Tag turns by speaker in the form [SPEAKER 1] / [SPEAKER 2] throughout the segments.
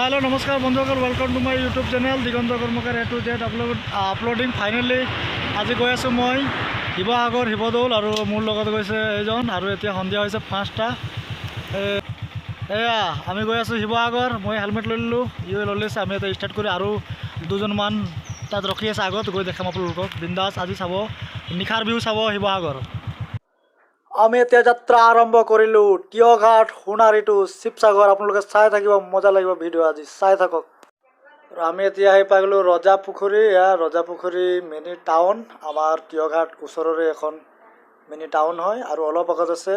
[SPEAKER 1] Hello नमस्कार बंधुসকল welcome to my YouTube channel Digant Karmakar A to Z uploading finally आज गई आसो मैं शिवसागर शिवदौल और मोर लगत गई एजन और एतिया सन्धिया होइसे 5टा एया आमी गई आसो शिवसागर मैं हेलमेट लैलो इयो लैसे आमी एटा स्टार्ट करी और दुजन मान तात रखी आछे आगत गई देखाम आपलोक बिंदास आज चाब निखार बिहु चाब शिवसागर आमी एतिया यात्रा आरम्भ करिलो टियघाट सोनारी टू शिवसागर आपलोके चाই থাকিব मजा লাগিব ভিডিও আজি চাই থাকক और आमी एतिया आহি পাই গলো ৰজাপুখুৰী ৰজাপুখুৰী মিনি টাউন আমাৰ টিয়ঘাট ওচৰৰে এখন মিনি টাউন হয় আৰু অলপ আগত আছে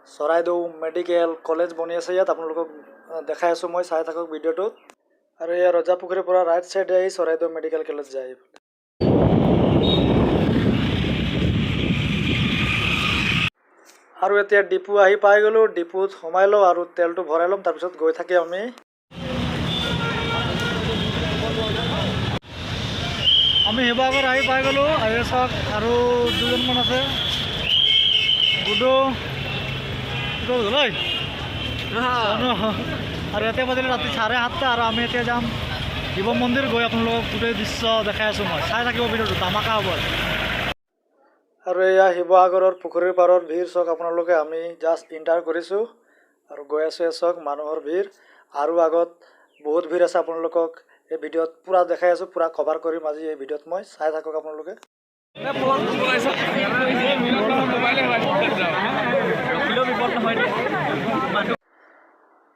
[SPEAKER 1] চৰাইদেউ মেডিকেল কলেজ বনি আছে ইয়াত আপোনালোকক দেখাই আছো মই চাই থাকক ভিডিওটো আৰু এই ৰজাপুখুৰীৰ পৰা ৰাইট সাইডে আহি চৰাইদেউ মেডিকেল কলেজ যায় और एतिया डिपू आহি पाई गलो डिपुत सोमाई लो और तेलटो भराई लम तार पिছত गई थाकी आमी शिवसागर आহি पाई गलो आहि चाওক और दुजन मान आछे गुडो गलै और एते बाजिले राति 7:30 और आमी एतिया जाम शिव मंदिर गई आपनलोक गोटे दृश्य देखाई आछो मैं चाই থাকিব ভিডিওটো তামাকা হ'ব और या शिवसागर पुखुरीर पारर भीड़ चक आपलोके आमी जस्ट इंटार करिसो और गई आसो चक मानुहर भीड़ और आगत बहुत भीड़ आछे आपलोকক এই ভিডিওত पूरा देखाई आसो पूरा कभार करिम आज এই ভিডিওत मैं चाই থাকক आपलोके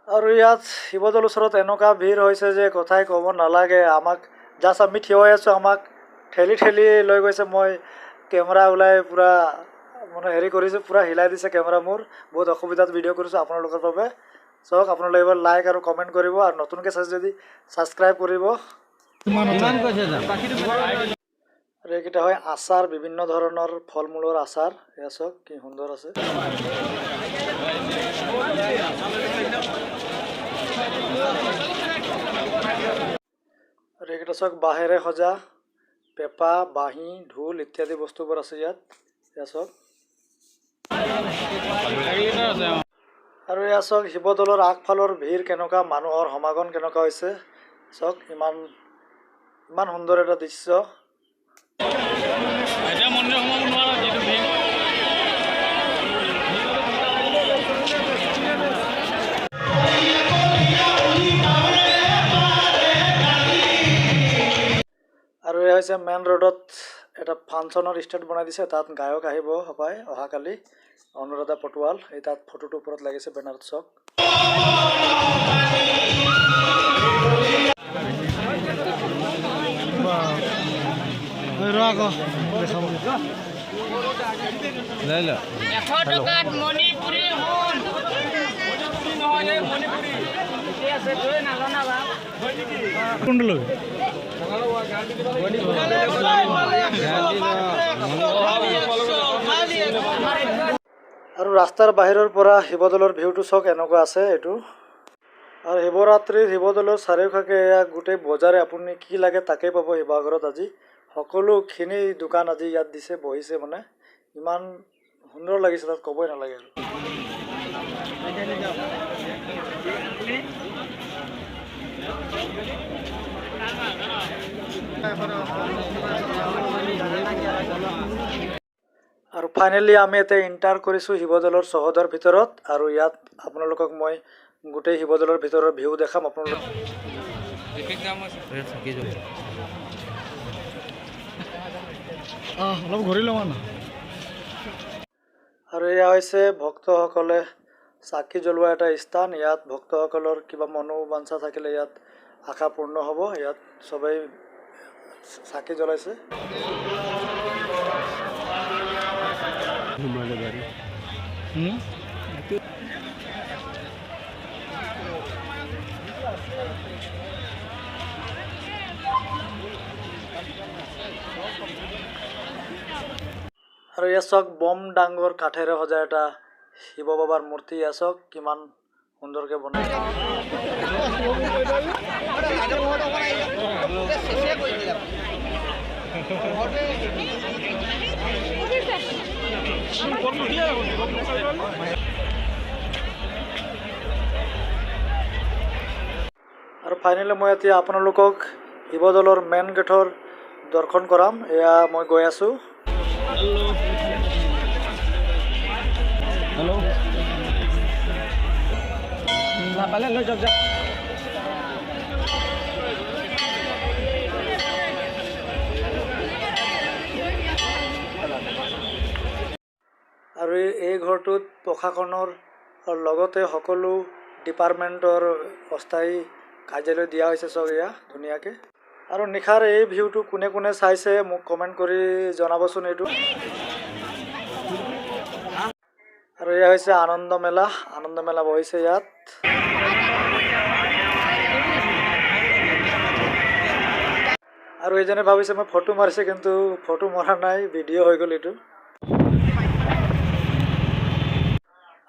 [SPEAKER 1] और ইয়াত শিৱদৌল ওচৰত এনেকুৱা ভিড় হৈছে যে কথাই ক'ব নালাগে আমাক জাষ্ট আমি থিয় হৈ আছো আমাক ঠেলি ঠেলি লৈ গৈছে মই कैमरा ओलाई पूरा मैं हेरी पूरा हिलाई दिसे कैमरा मोर बहुत असुविधात भिडिओ करिसो आपनलोকৰ বাবে सक आपनलोके एबार लाइक और कमेंट करिवो और नतुनके चाइ जदि सब्सक्राइब करिवो किमान কৈছে और एकिटा হয় आचार विभिन्न धৰণৰ फल मूলৰ आचार या सक कि सुंदर আছে और एकिटा सक बाहेरे सजा पेपा बाही ढोल इत्यादि बस्तुबोर आछे यात चक और या चक शिवदौলৰ আগফালৰ ভিৰ केनेকুৱা মানুহৰ সমাগम केनेকুৱা হৈছে चक इमान इमान सुंदर এটা দৃশ্য और यह मेन रोडत एट फांक्शनर स्टेज बना दिसे तक गायक आहिब हपाय अहाकाली अनुराधा पटवाल ये तक फटोटो ऊपर लगे बेनार चक और रास्तार बाहिৰৰ পৰা শিৱদৌলৰ ভিউটো চক এনেকুৱা আছে এটো और शिवरात्रि शिवदौলৰ চাৰিওকাষে গোটে বজাৰে আপুনি কি লাগে তাকে পাব শিৱসাগৰত আজি সকলোখিনি দোকান আজি ইয়াত দিছে বহিছে মানে ইমান সুন্দৰ লাগিছে তাত কবই নালাগে और फाइनली आमी एते इंटार करिसु शिवदौলৰ चहदर भितरत और यात आपनलोকক मैं गोटे शिवदौলৰ भितৰৰ ভিউ देखाम आपनलोक अलप घूरी लम और या হৈছে भक्तসকলে साक्षी जलोৱা এটা স্থান ইয়াত ভক্তসকলৰ কিবা মনোবাঞ্ছা থাকিলে ইয়াত आशा पूर्ण हब ইয়াত সবাই साक्षी জ্বলাইছে और ये चक बम डांगर काठेरे सजा एटा शिव बाबार मूर्ति या चक किमान सुंदर के बनाई ফাইনেলি মই এতিয়া আপোনালোকক শিৱদৌলৰ মেইন গেটৰ দৰ্শন কৰাম। এয়া মই গৈ আছোঁ। আৰু এই ঘৰটোত প্ৰশাসনৰ লগতে সকলো ডিপাৰ্টমেণ্টৰ অস্থায়ী কাৰ্যালয় দিয়া হৈছে চব এয়া ধুনীয়াকৈ। আৰু নিশাৰ এই ভিউটো কোনে কোনে চাইছে মোক কমেণ্ট কৰি জনাবচোন এইটো। আৰু এয়া হৈছে আনন্দ মেলা বহিছে ইয়াত। আৰু এইজনে ভাবিছে মই ফটো মাৰিছে, কিন্তু ফটো মৰা নাই, ভিডিঅ' হৈ গ'ল এইটো।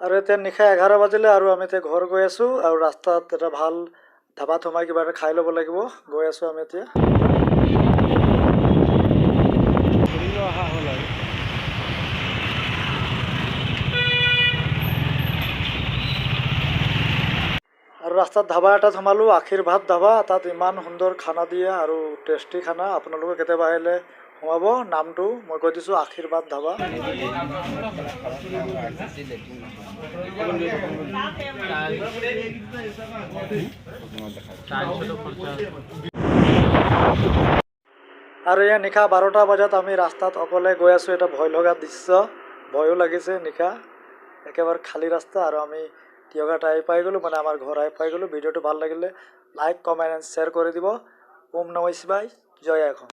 [SPEAKER 1] আৰু এতিয়া নিশা 11 বাজিলে আৰু আমি এতিয়া ঘৰ গৈ আছোঁ। আৰু ৰাস্তাত এটা ভাল ধাবাত সোমাই কিবা এটা খাই ল'ব লাগিব। গৈ আছোঁ আমি এতিয়া। আৰু ৰাস্তাত ধাবা এটাত সোমালোঁ, আশীৰ্বাদ ধাবা। তাত ইমান সুন্দৰ খানা দিয়ে আৰু টেষ্টি খানা। আপোনালোকে কেতিয়াবা আহিলে সোমাব। নামটো মই কৈ দিছোঁ, আশীৰ্বাদ ধাবা। আৰু এয়া নিশা 12টা বজাত আমি ৰাস্তাত অকলে গৈ আছোঁ। এটা ভয় লগা দৃশ্য, ভয়ো লাগিছে। নিশা একেবাৰে খালী ৰাস্তা আৰু আমি তিয়গাত আহি পাই গ'লোঁ, মানে আমাৰ ঘৰ আহি পাই গ'লোঁ। ভিডিঅ'টো ভাল লাগিলে লাইক কমেণ্ট এণ্ড শ্বেয়াৰ কৰি দিব। ওম নমঃ শিৱায়, জয় আই অসম।